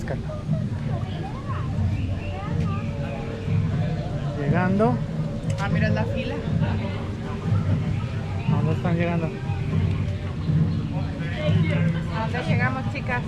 búscala. Llegando. Ah, mira la fila. ¿A dónde están llegando? ¿A dónde llegamos, chicas?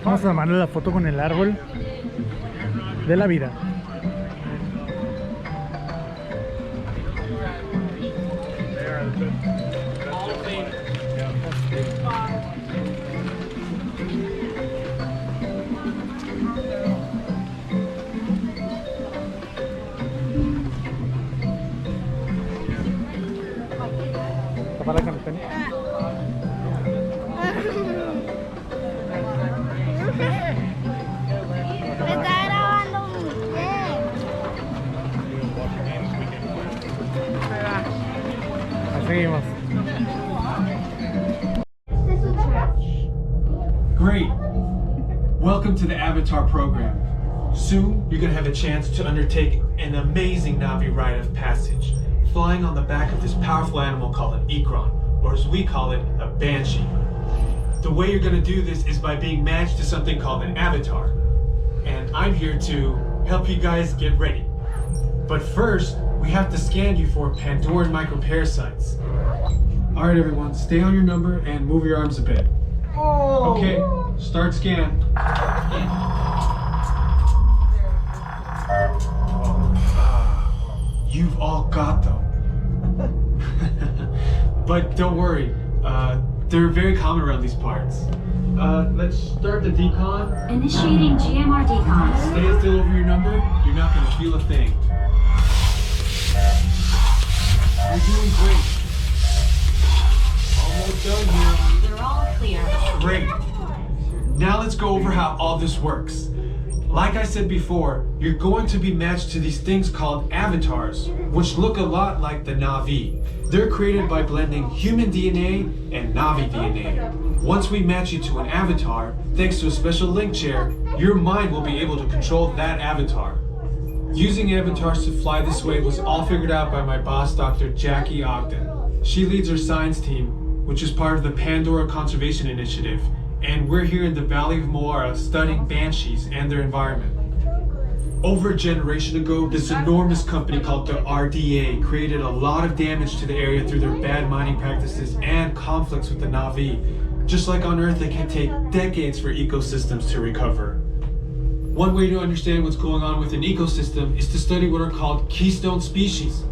Vamos a tomarle la foto con el árbol de la vida. Tapala con el tenis. Me está grabando un video. Ahí seguimos. Great! Welcome to the Avatar program. Soon, you're going to have a chance to undertake an amazing Navi rite of passage, flying on the back of this powerful animal called an Ikron, or as we call it, a banshee. The way you're going to do this is by being matched to something called an avatar. And I'm here to help you guys get ready. But first, we have to scan you for Pandoran microparasites. Alright everyone, stay on your number and move your arms a bit. Okay, start scan. You've all got them. But don't worry, they're very common around these parts. Let's start the decon. Initiating GMR decon. Stay still over your number, you're not gonna feel a thing. You're doing great. Almost done here. They're all clear. Great. Now let's go over how all this works. Like I said before, you're going to be matched to these things called avatars, which look a lot like the Navi. They're created by blending human DNA and Navi DNA. Once we match you to an avatar, thanks to a special link chair, your mind will be able to control that avatar. Using avatars to fly this way was all figured out by my boss, Dr. Jackie Ogden. She leads our science team, which is part of the Pandora Conservation Initiative, and we're here in the Valley of Moara studying banshees and their environment. Over a generation ago, this enormous company called the RDA created a lot of damage to the area through their bad mining practices and conflicts with the Navi. Just like on Earth, it can take decades for ecosystems to recover. One way to understand what's going on with an ecosystem is to study what are called keystone species.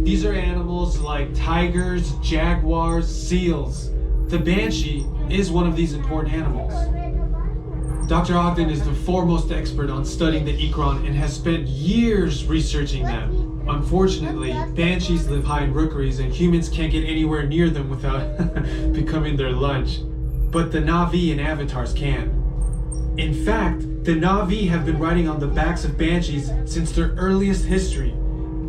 These are animals like tigers, jaguars, seals. The banshee is one of these important animals. Dr. Ogden is the foremost expert on studying the Ikron and has spent years researching them. Unfortunately, banshees live high in rookeries and humans can't get anywhere near them without becoming their lunch. But the Navi and avatars can. In fact, the Navi have been riding on the backs of banshees since their earliest history.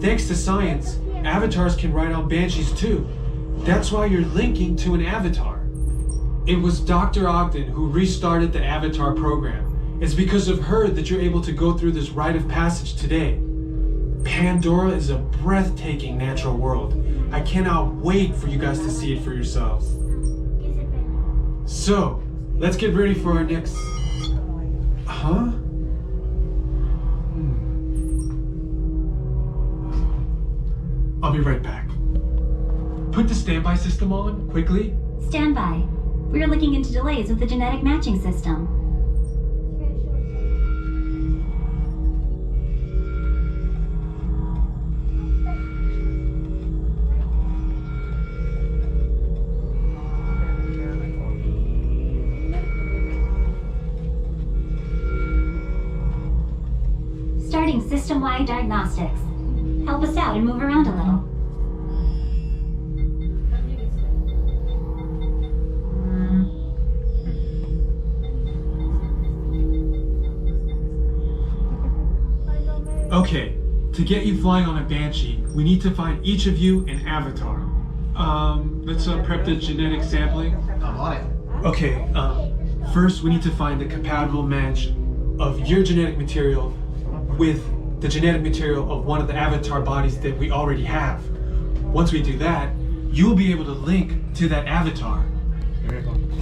Thanks to science, avatars can ride on banshees too. That's why you're linking to an avatar. It was Dr. Ogden who restarted the Avatar program. It's because of her that you're able to go through this rite of passage today. Pandora is a breathtaking natural world. I cannot wait for you guys to see it for yourselves. So, let's get ready for our next... Huh? I'll be right back. Put the standby system on, quickly. Stand by. We are looking into delays with the genetic matching system. Starting system-wide diagnostics. Help us out and move around a little. Okay, to get you flying on a banshee, we need to find each of you an avatar. Let's prep the genetic sampling. I'm on it. Okay, first we need to find the compatible match of your genetic material with the genetic material of one of the avatar bodies that we already have. Once we do that, you'll be able to link to that avatar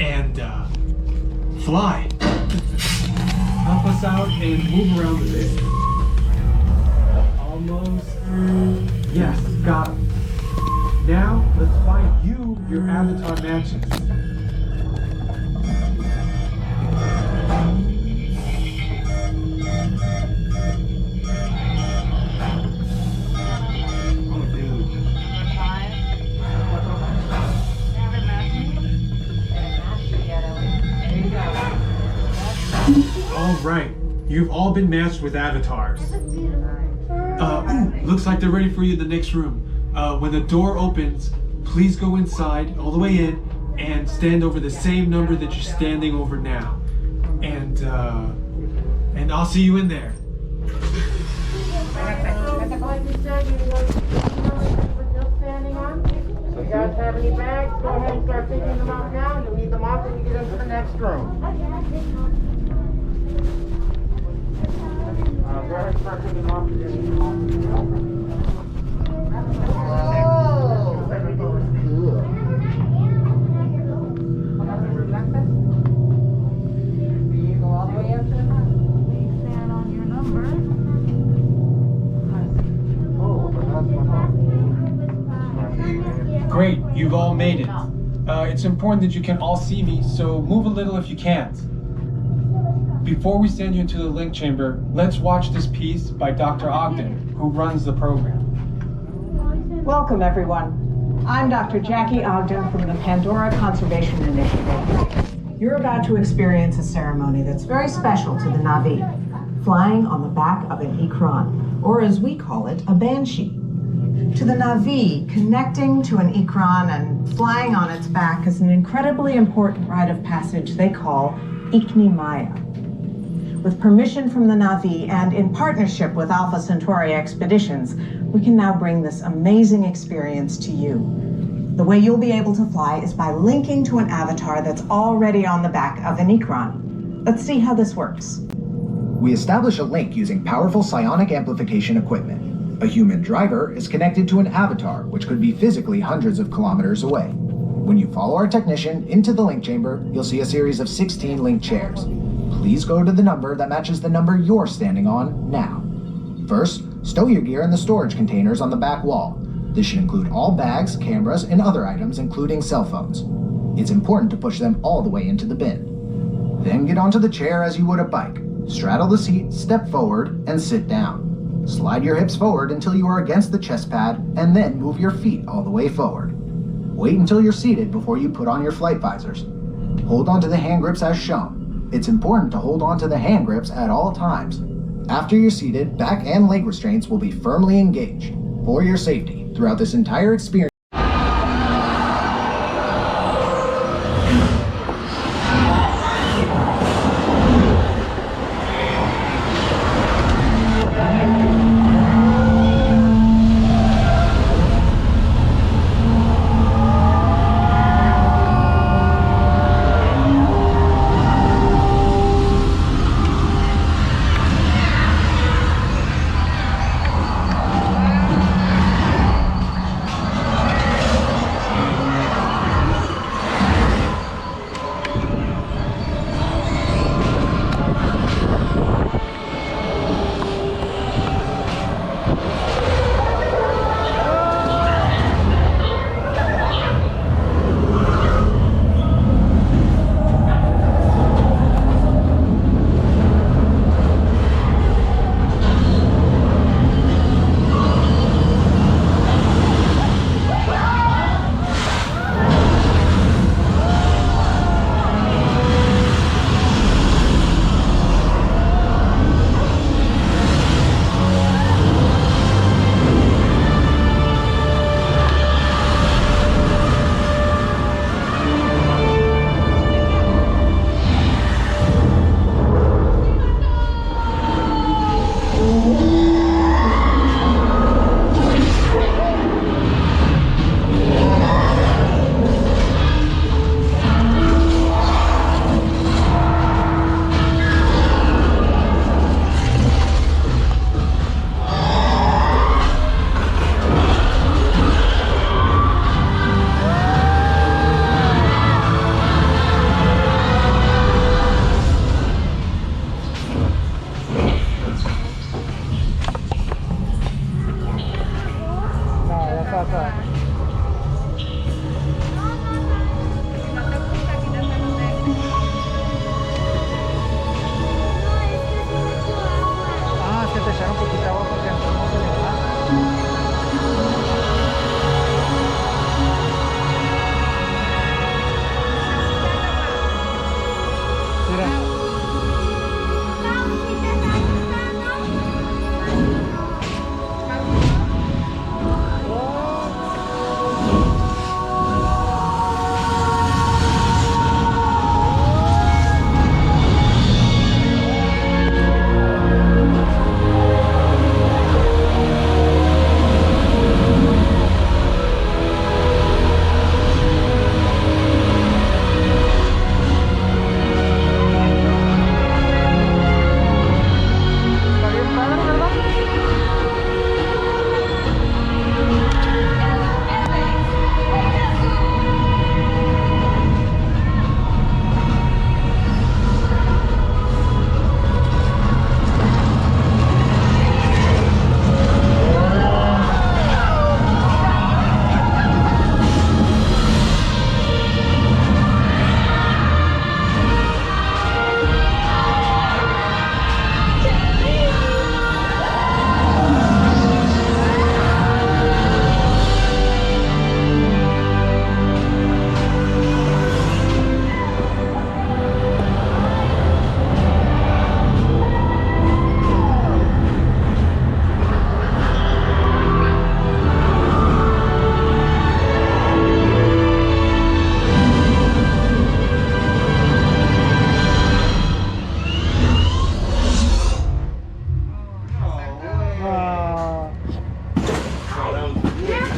and fly. Help us out and move around a bit. Almost. Yes, got it. Now, let's find you your avatar matches. All right, you've all been matched with avatars. Looks like they're ready for you in the next room. When the door opens, please go inside, all the way in, and stand over the same number that you're standing over now. And I'll see you in there. So you guys have any bags? Go ahead and start taking them out now. You'll need them off when you get into the next room. Go ahead and start taking them off. Great, you've all made it. It's important that you can all see me, so move a little if you can't. Before we send you into the link chamber, let's watch this piece by Dr. Ogden, who runs the program. Welcome, everyone. I'm Dr. Jackie Ogden from the Pandora Conservation Initiative. You're about to experience a ceremony that's very special to the Na'vi, flying on the back of an ikran, or as we call it, a banshee. To the Na'vi, connecting to an ikran and flying on its back is an incredibly important rite of passage they call Ikni-Maya. With permission from the Na'vi and in partnership with Alpha Centauri Expeditions, we can now bring this amazing experience to you. The way you'll be able to fly is by linking to an avatar that's already on the back of an ikran. Let's see how this works. We establish a link using powerful psionic amplification equipment. A human driver is connected to an avatar, which could be physically hundreds of kilometers away. When you follow our technician into the link chamber, you'll see a series of 16 link chairs. Please go to the number that matches the number you're standing on now. First, stow your gear in the storage containers on the back wall. This should include all bags, cameras, and other items, including cell phones. It's important to push them all the way into the bin. Then get onto the chair as you would a bike. Straddle the seat, step forward, and sit down. Slide your hips forward until you are against the chest pad, and then move your feet all the way forward. Wait until you're seated before you put on your flight visors. Hold onto the hand grips as shown. It's important to hold onto the hand grips at all times. After you're seated, back and leg restraints will be firmly engaged. For your safety, throughout this entire experience,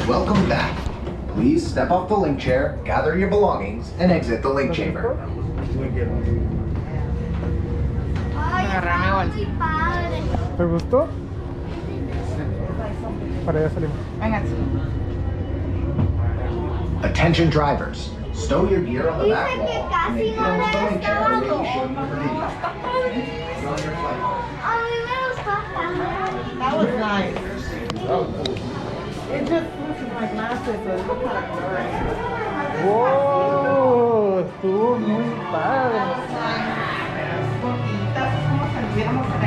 Welcome back. Please step off the link chair, gather your belongings, and exit the link chamber. Ay, está muy padre. ¿Te gustó? Para allá salimos. Venga. Attention drivers. Stow your gear on the back Dice que wall. casi no Close the le link chair está where dando. we show you the video. On your flight. A mí me gustó tanto. That was nice. It just pushes my glasses, so it looks kind of blurry. ¡Wow! Estuvo muy padre. Poquitas, como si anduviéramos en